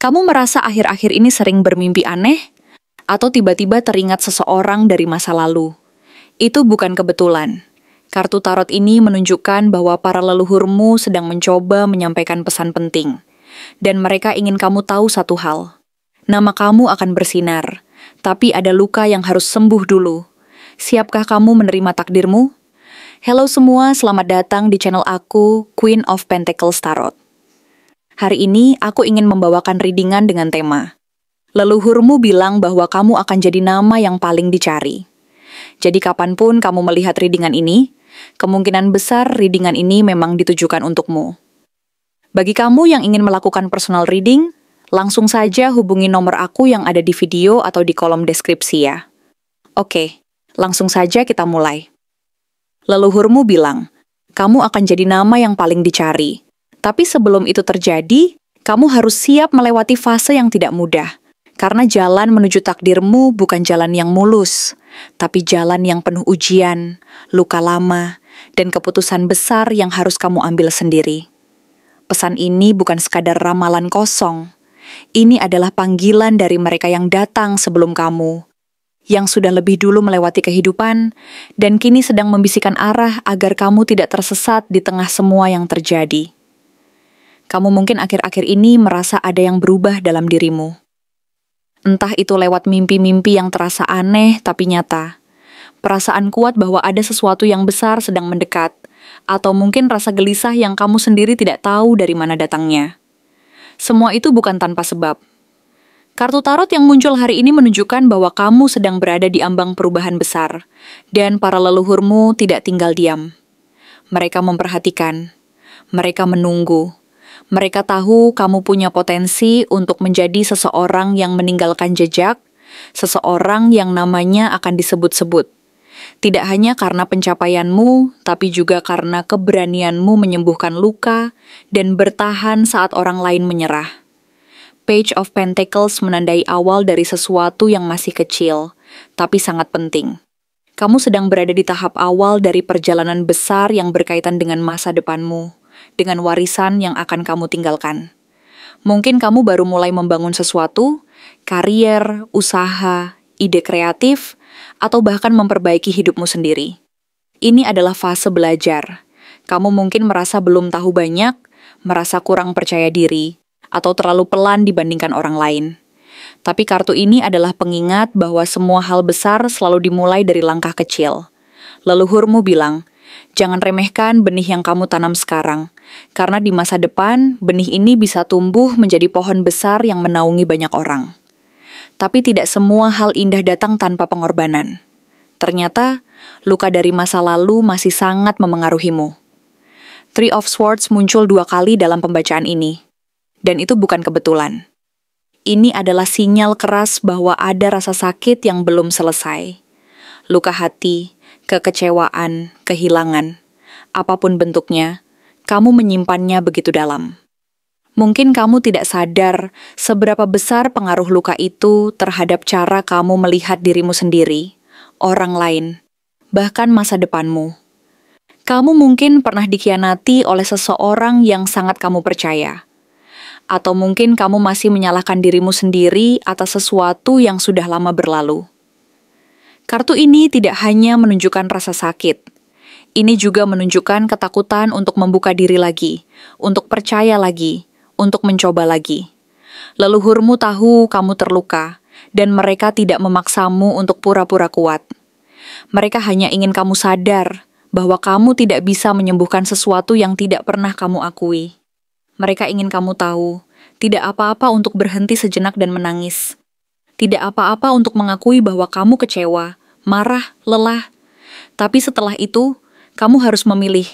Kamu merasa akhir-akhir ini sering bermimpi aneh? Atau tiba-tiba teringat seseorang dari masa lalu? Itu bukan kebetulan. Kartu tarot ini menunjukkan bahwa para leluhurmu sedang mencoba menyampaikan pesan penting. Dan mereka ingin kamu tahu satu hal. Nama kamu akan bersinar, tapi ada luka yang harus sembuh dulu. Siapkah kamu menerima takdirmu? Halo semua, selamat datang di channel aku, Queen of Pentacles Tarot. Hari ini aku ingin membawakan readingan dengan tema leluhurmu bilang bahwa kamu akan jadi nama yang paling dicari. Jadi kapanpun kamu melihat readingan ini, kemungkinan besar readingan ini memang ditujukan untukmu. Bagi kamu yang ingin melakukan personal reading, langsung saja hubungi nomor aku yang ada di video atau di kolom deskripsi ya. Oke, langsung saja kita mulai. Leluhurmu bilang, kamu akan jadi nama yang paling dicari. Tapi sebelum itu terjadi, kamu harus siap melewati fase yang tidak mudah. Karena jalan menuju takdirmu bukan jalan yang mulus, tapi jalan yang penuh ujian, luka lama, dan keputusan besar yang harus kamu ambil sendiri. Pesan ini bukan sekadar ramalan kosong. Ini adalah panggilan dari mereka yang datang sebelum kamu, yang sudah lebih dulu melewati kehidupan, dan kini sedang membisikkan arah agar kamu tidak tersesat di tengah semua yang terjadi. Kamu mungkin akhir-akhir ini merasa ada yang berubah dalam dirimu. Entah itu lewat mimpi-mimpi yang terasa aneh tapi nyata, perasaan kuat bahwa ada sesuatu yang besar sedang mendekat, atau mungkin rasa gelisah yang kamu sendiri tidak tahu dari mana datangnya. Semua itu bukan tanpa sebab. Kartu tarot yang muncul hari ini menunjukkan bahwa kamu sedang berada di ambang perubahan besar, dan para leluhurmu tidak tinggal diam. Mereka memperhatikan, mereka menunggu. Mereka tahu kamu punya potensi untuk menjadi seseorang yang meninggalkan jejak, seseorang yang namanya akan disebut-sebut. Tidak hanya karena pencapaianmu, tapi juga karena keberanianmu menyembuhkan luka dan bertahan saat orang lain menyerah. Page of Pentacles menandai awal dari sesuatu yang masih kecil, tapi sangat penting. Kamu sedang berada di tahap awal dari perjalanan besar yang berkaitan dengan masa depanmu, dengan warisan yang akan kamu tinggalkan. Mungkin kamu baru mulai membangun sesuatu, karier, usaha, ide kreatif, atau bahkan memperbaiki hidupmu sendiri. Ini adalah fase belajar. Kamu mungkin merasa belum tahu banyak, merasa kurang percaya diri, atau terlalu pelan dibandingkan orang lain. Tapi kartu ini adalah pengingat bahwa semua hal besar selalu dimulai dari langkah kecil. Leluhurmu bilang, jangan remehkan benih yang kamu tanam sekarang, karena di masa depan, benih ini bisa tumbuh menjadi pohon besar yang menaungi banyak orang. Tapi tidak semua hal indah datang tanpa pengorbanan. Ternyata, luka dari masa lalu masih sangat memengaruhimu. Three of Swords muncul 2 kali dalam pembacaan ini, dan itu bukan kebetulan. Ini adalah sinyal keras bahwa ada rasa sakit yang belum selesai. Luka hati, kekecewaan, kehilangan, apapun bentuknya, kamu menyimpannya begitu dalam. Mungkin kamu tidak sadar seberapa besar pengaruh luka itu terhadap cara kamu melihat dirimu sendiri, orang lain, bahkan masa depanmu. Kamu mungkin pernah dikhianati oleh seseorang yang sangat kamu percaya. Atau mungkin kamu masih menyalahkan dirimu sendiri atas sesuatu yang sudah lama berlalu. Kartu ini tidak hanya menunjukkan rasa sakit. Ini juga menunjukkan ketakutan untuk membuka diri lagi, untuk percaya lagi, untuk mencoba lagi. Leluhurmu tahu kamu terluka, dan mereka tidak memaksamu untuk pura-pura kuat. Mereka hanya ingin kamu sadar bahwa kamu tidak bisa menyembuhkan sesuatu yang tidak pernah kamu akui. Mereka ingin kamu tahu, tidak apa-apa untuk berhenti sejenak dan menangis. Tidak apa-apa untuk mengakui bahwa kamu kecewa, marah, lelah. Tapi setelah itu, kamu harus memilih.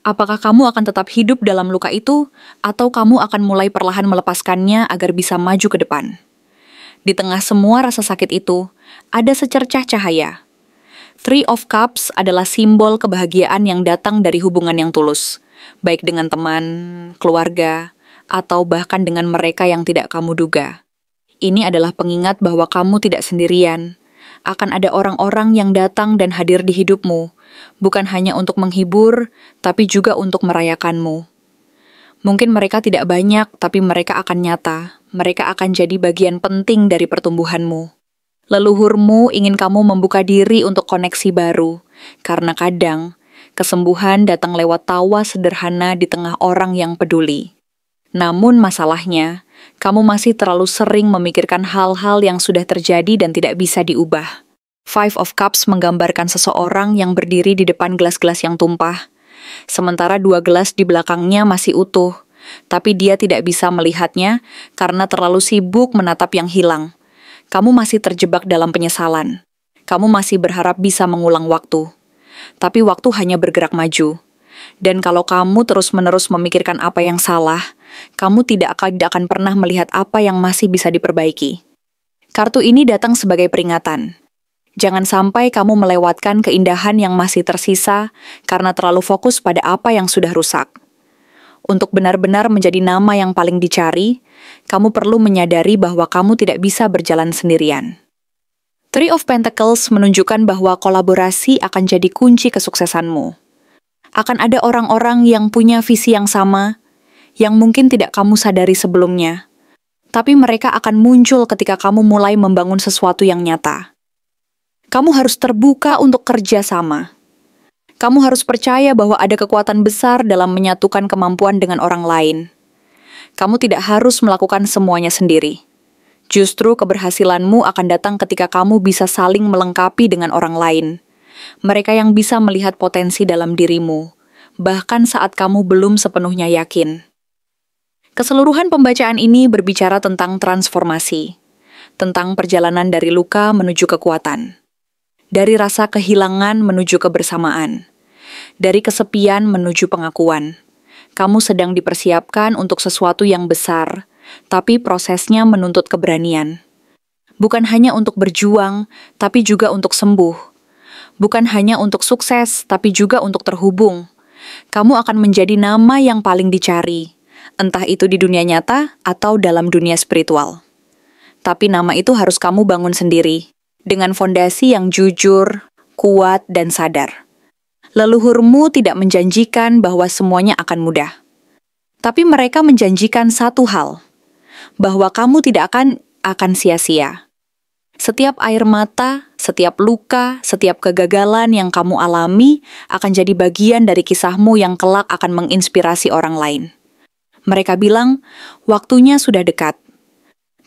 Apakah kamu akan tetap hidup dalam luka itu, atau kamu akan mulai perlahan melepaskannya agar bisa maju ke depan? Di tengah semua rasa sakit itu, ada secercah cahaya. Three of Cups adalah simbol kebahagiaan yang datang dari hubungan yang tulus, baik dengan teman, keluarga, atau bahkan dengan mereka yang tidak kamu duga. Ini adalah pengingat bahwa kamu tidak sendirian. Akan ada orang-orang yang datang dan hadir di hidupmu, bukan hanya untuk menghibur, tapi juga untuk merayakanmu. Mungkin mereka tidak banyak, tapi mereka akan nyata. Mereka akan jadi bagian penting dari pertumbuhanmu. Leluhurmu ingin kamu membuka diri untuk koneksi baru, karena kadang kesembuhan datang lewat tawa sederhana di tengah orang yang peduli. Namun masalahnya, kamu masih terlalu sering memikirkan hal-hal yang sudah terjadi dan tidak bisa diubah. Five of Cups menggambarkan seseorang yang berdiri di depan gelas-gelas yang tumpah, sementara 2 gelas di belakangnya masih utuh, tapi dia tidak bisa melihatnya karena terlalu sibuk menatap yang hilang. Kamu masih terjebak dalam penyesalan. Kamu masih berharap bisa mengulang waktu. Tapi waktu hanya bergerak maju. Dan kalau kamu terus-menerus memikirkan apa yang salah, kamu tidak akan pernah melihat apa yang masih bisa diperbaiki. Kartu ini datang sebagai peringatan. Jangan sampai kamu melewatkan keindahan yang masih tersisa karena terlalu fokus pada apa yang sudah rusak. Untuk benar-benar menjadi nama yang paling dicari, kamu perlu menyadari bahwa kamu tidak bisa berjalan sendirian. Three of Pentacles menunjukkan bahwa kolaborasi akan jadi kunci kesuksesanmu. Akan ada orang-orang yang punya visi yang sama, yang mungkin tidak kamu sadari sebelumnya, tapi mereka akan muncul ketika kamu mulai membangun sesuatu yang nyata. Kamu harus terbuka untuk kerja sama. Kamu harus percaya bahwa ada kekuatan besar dalam menyatukan kemampuan dengan orang lain. Kamu tidak harus melakukan semuanya sendiri. Justru keberhasilanmu akan datang ketika kamu bisa saling melengkapi dengan orang lain. Mereka yang bisa melihat potensi dalam dirimu, bahkan saat kamu belum sepenuhnya yakin. Keseluruhan pembacaan ini berbicara tentang transformasi, tentang perjalanan dari luka menuju kekuatan. Dari rasa kehilangan menuju kebersamaan. Dari kesepian menuju pengakuan. Kamu sedang dipersiapkan untuk sesuatu yang besar, tapi prosesnya menuntut keberanian. Bukan hanya untuk berjuang, tapi juga untuk sembuh. Bukan hanya untuk sukses, tapi juga untuk terhubung. Kamu akan menjadi nama yang paling dicari, entah itu di dunia nyata atau dalam dunia spiritual. Tapi nama itu harus kamu bangun sendiri, dengan fondasi yang jujur, kuat, dan sadar. Leluhurmu tidak menjanjikan bahwa semuanya akan mudah. Tapi mereka menjanjikan satu hal, bahwa kamu tidak akan sia-sia. Setiap air mata, setiap luka, setiap kegagalan yang kamu alami akan jadi bagian dari kisahmu yang kelak akan menginspirasi orang lain. Mereka bilang, waktunya sudah dekat.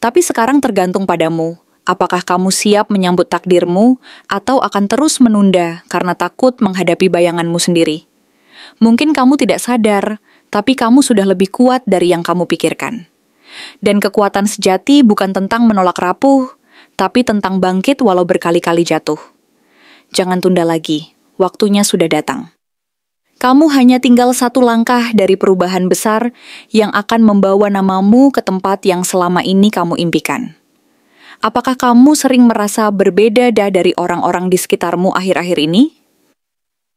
Tapi sekarang tergantung padamu. Apakah kamu siap menyambut takdirmu atau akan terus menunda karena takut menghadapi bayanganmu sendiri? Mungkin kamu tidak sadar, tapi kamu sudah lebih kuat dari yang kamu pikirkan. Dan kekuatan sejati bukan tentang menolak rapuh, tapi tentang bangkit walau berkali-kali jatuh. Jangan tunda lagi, waktunya sudah datang. Kamu hanya tinggal satu langkah dari perubahan besar yang akan membawa namamu ke tempat yang selama ini kamu impikan. Apakah kamu sering merasa berbeda dari orang-orang di sekitarmu akhir-akhir ini?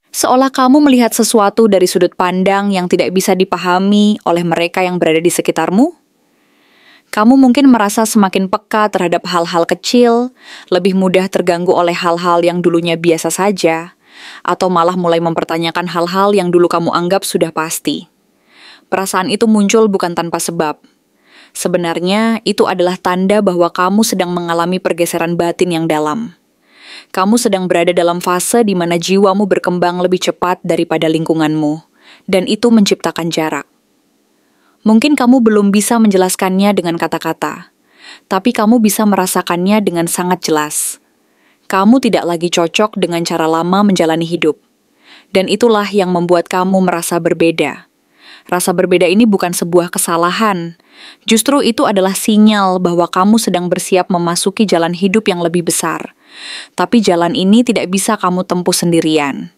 Seolah kamu melihat sesuatu dari sudut pandang yang tidak bisa dipahami oleh mereka yang berada di sekitarmu? Kamu mungkin merasa semakin peka terhadap hal-hal kecil, lebih mudah terganggu oleh hal-hal yang dulunya biasa saja, atau malah mulai mempertanyakan hal-hal yang dulu kamu anggap sudah pasti. Perasaan itu muncul bukan tanpa sebab. Sebenarnya, itu adalah tanda bahwa kamu sedang mengalami pergeseran batin yang dalam. Kamu sedang berada dalam fase di mana jiwamu berkembang lebih cepat daripada lingkunganmu, dan itu menciptakan jarak. Mungkin kamu belum bisa menjelaskannya dengan kata-kata, tapi kamu bisa merasakannya dengan sangat jelas. Kamu tidak lagi cocok dengan cara lama menjalani hidup, dan itulah yang membuat kamu merasa berbeda. Rasa berbeda ini bukan sebuah kesalahan. Justru itu adalah sinyal bahwa kamu sedang bersiap memasuki jalan hidup yang lebih besar. Tapi jalan ini tidak bisa kamu tempuh sendirian.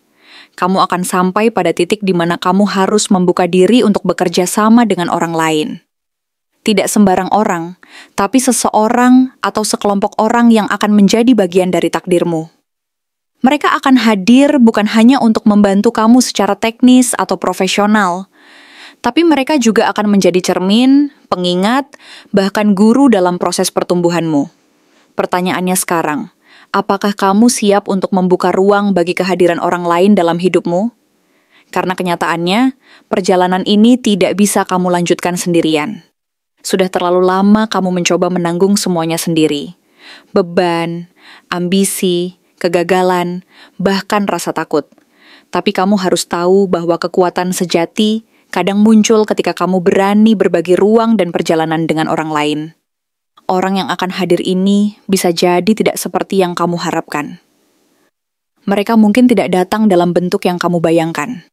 Kamu akan sampai pada titik di mana kamu harus membuka diri untuk bekerja sama dengan orang lain. Tidak sembarang orang, tapi seseorang atau sekelompok orang yang akan menjadi bagian dari takdirmu. Mereka akan hadir bukan hanya untuk membantu kamu secara teknis atau profesional, tapi mereka juga akan menjadi cermin, pengingat, bahkan guru dalam proses pertumbuhanmu. Pertanyaannya sekarang, apakah kamu siap untuk membuka ruang bagi kehadiran orang lain dalam hidupmu? Karena kenyataannya, perjalanan ini tidak bisa kamu lanjutkan sendirian. Sudah terlalu lama kamu mencoba menanggung semuanya sendiri. Beban, ambisi, kegagalan, bahkan rasa takut. Tapi kamu harus tahu bahwa kekuatan sejati kadang muncul ketika kamu berani berbagi ruang dan perjalanan dengan orang lain. Orang yang akan hadir ini bisa jadi tidak seperti yang kamu harapkan. Mereka mungkin tidak datang dalam bentuk yang kamu bayangkan.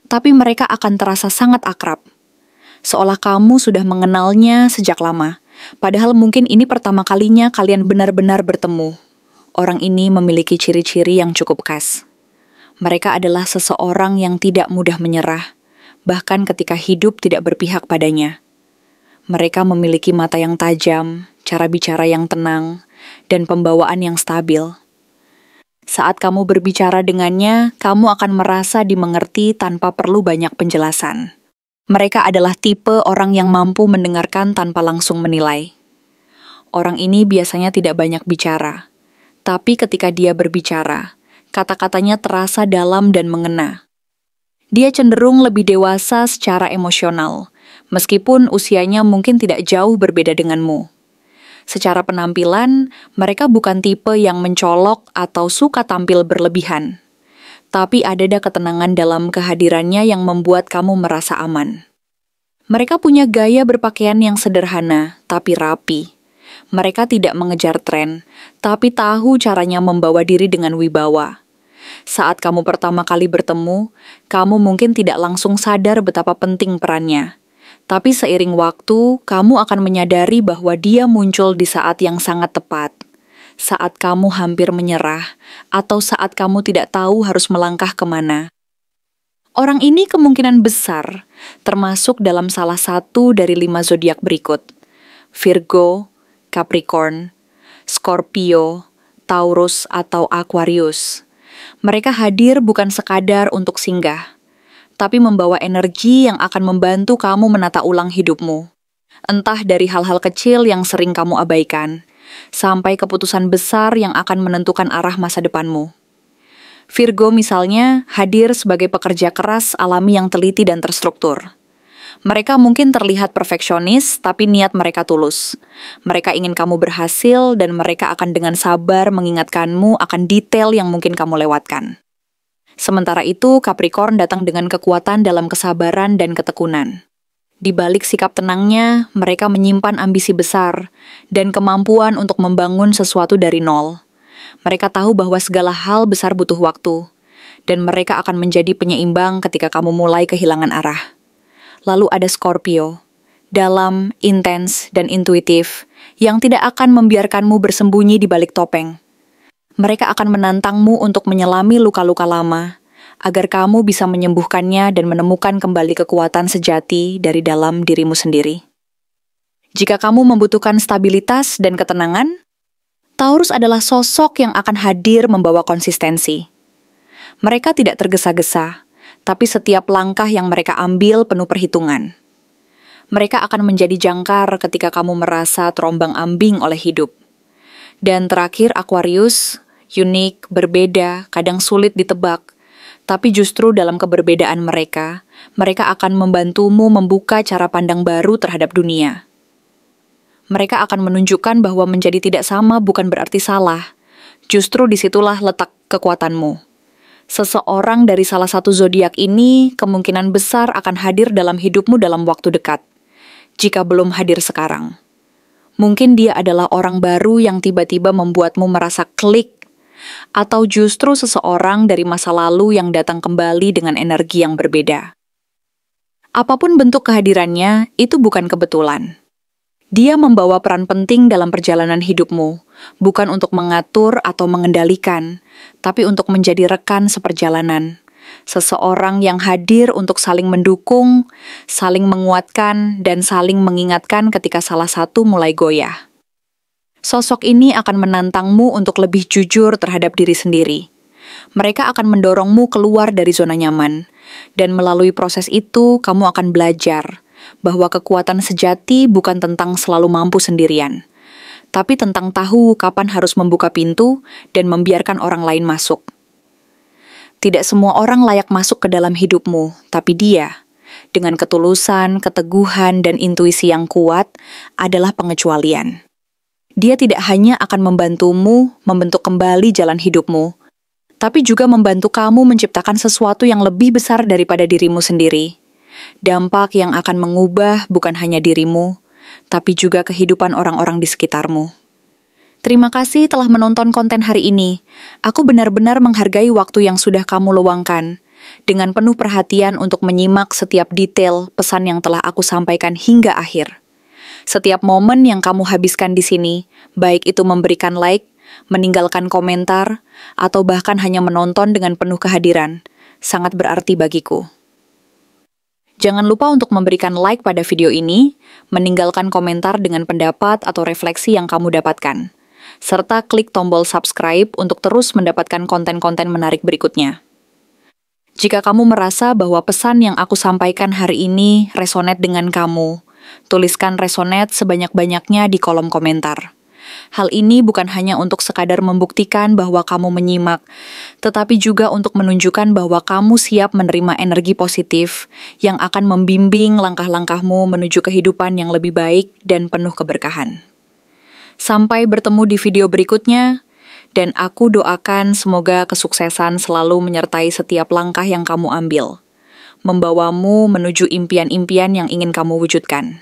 Tapi mereka akan terasa sangat akrab. Seolah kamu sudah mengenalnya sejak lama. Padahal mungkin ini pertama kalinya kalian benar-benar bertemu. Orang ini memiliki ciri-ciri yang cukup khas. Mereka adalah seseorang yang tidak mudah menyerah, bahkan ketika hidup tidak berpihak padanya. Mereka memiliki mata yang tajam, cara bicara yang tenang, dan pembawaan yang stabil. Saat kamu berbicara dengannya, kamu akan merasa dimengerti tanpa perlu banyak penjelasan. Mereka adalah tipe orang yang mampu mendengarkan tanpa langsung menilai. Orang ini biasanya tidak banyak bicara, tapi ketika dia berbicara, kata-katanya terasa dalam dan mengena. Dia cenderung lebih dewasa secara emosional, meskipun usianya mungkin tidak jauh berbeda denganmu. Secara penampilan, mereka bukan tipe yang mencolok atau suka tampil berlebihan. Tapi ada ketenangan dalam kehadirannya yang membuat kamu merasa aman. Mereka punya gaya berpakaian yang sederhana, tapi rapi. Mereka tidak mengejar tren, tapi tahu caranya membawa diri dengan wibawa. Saat kamu pertama kali bertemu, kamu mungkin tidak langsung sadar betapa penting perannya. Tapi seiring waktu, kamu akan menyadari bahwa dia muncul di saat yang sangat tepat. Saat kamu hampir menyerah, atau saat kamu tidak tahu harus melangkah kemana. Orang ini kemungkinan besar, termasuk dalam salah satu dari 5 zodiak berikut. Virgo, Capricorn, Scorpio, Taurus, atau Aquarius. Mereka hadir bukan sekadar untuk singgah, tapi membawa energi yang akan membantu kamu menata ulang hidupmu. Entah dari hal-hal kecil yang sering kamu abaikan, sampai keputusan besar yang akan menentukan arah masa depanmu. Virgo misalnya hadir sebagai pekerja keras alami yang teliti dan terstruktur. Mereka mungkin terlihat perfeksionis, tapi niat mereka tulus. Mereka ingin kamu berhasil dan mereka akan dengan sabar mengingatkanmu akan detail yang mungkin kamu lewatkan. Sementara itu, Capricorn datang dengan kekuatan dalam kesabaran dan ketekunan. Di balik sikap tenangnya, mereka menyimpan ambisi besar dan kemampuan untuk membangun sesuatu dari nol. Mereka tahu bahwa segala hal besar butuh waktu, dan mereka akan menjadi penyeimbang ketika kamu mulai kehilangan arah. Lalu ada Scorpio, dalam, intens, dan intuitif, yang tidak akan membiarkanmu bersembunyi di balik topeng. Mereka akan menantangmu untuk menyelami luka-luka lama, agar kamu bisa menyembuhkannya dan menemukan kembali kekuatan sejati dari dalam dirimu sendiri. Jika kamu membutuhkan stabilitas dan ketenangan, Taurus adalah sosok yang akan hadir membawa konsistensi. Mereka tidak tergesa-gesa, tapi setiap langkah yang mereka ambil penuh perhitungan. Mereka akan menjadi jangkar ketika kamu merasa terombang-ambing oleh hidup. Dan terakhir Aquarius, unik, berbeda, kadang sulit ditebak. Tapi justru dalam keberbedaan mereka, mereka akan membantumu membuka cara pandang baru terhadap dunia. Mereka akan menunjukkan bahwa menjadi tidak sama bukan berarti salah. Justru disitulah letak kekuatanmu. Seseorang dari salah satu zodiak ini kemungkinan besar akan hadir dalam hidupmu dalam waktu dekat. Jika belum hadir sekarang. Mungkin dia adalah orang baru yang tiba-tiba membuatmu merasa klik, atau justru seseorang dari masa lalu yang datang kembali dengan energi yang berbeda. Apapun bentuk kehadirannya, itu bukan kebetulan. Dia membawa peran penting dalam perjalanan hidupmu, bukan untuk mengatur atau mengendalikan, tapi untuk menjadi rekan seperjalanan. Seseorang yang hadir untuk saling mendukung, saling menguatkan, dan saling mengingatkan ketika salah satu mulai goyah. Sosok ini akan menantangmu untuk lebih jujur terhadap diri sendiri. Mereka akan mendorongmu keluar dari zona nyaman, dan melalui proses itu kamu akan belajar bahwa kekuatan sejati bukan tentang selalu mampu sendirian, tapi tentang tahu kapan harus membuka pintu dan membiarkan orang lain masuk. Tidak semua orang layak masuk ke dalam hidupmu, tapi dia, dengan ketulusan, keteguhan, dan intuisi yang kuat, adalah pengecualian. Dia tidak hanya akan membantumu membentuk kembali jalan hidupmu, tapi juga membantu kamu menciptakan sesuatu yang lebih besar daripada dirimu sendiri. Dampak yang akan mengubah bukan hanya dirimu, tapi juga kehidupan orang-orang di sekitarmu. Terima kasih telah menonton konten hari ini. Aku benar-benar menghargai waktu yang sudah kamu luangkan, dengan penuh perhatian untuk menyimak setiap detail pesan yang telah aku sampaikan hingga akhir. Setiap momen yang kamu habiskan di sini, baik itu memberikan like, meninggalkan komentar, atau bahkan hanya menonton dengan penuh kehadiran, sangat berarti bagiku. Jangan lupa untuk memberikan like pada video ini, meninggalkan komentar dengan pendapat atau refleksi yang kamu dapatkan, serta klik tombol subscribe untuk terus mendapatkan konten-konten menarik berikutnya. Jika kamu merasa bahwa pesan yang aku sampaikan hari ini resonate dengan kamu, tuliskan resonate sebanyak-banyaknya di kolom komentar. Hal ini bukan hanya untuk sekadar membuktikan bahwa kamu menyimak, tetapi juga untuk menunjukkan bahwa kamu siap menerima energi positif yang akan membimbing langkah-langkahmu menuju kehidupan yang lebih baik dan penuh keberkahan. Sampai bertemu di video berikutnya, dan aku doakan semoga kesuksesan selalu menyertai setiap langkah yang kamu ambil, membawamu menuju impian-impian yang ingin kamu wujudkan.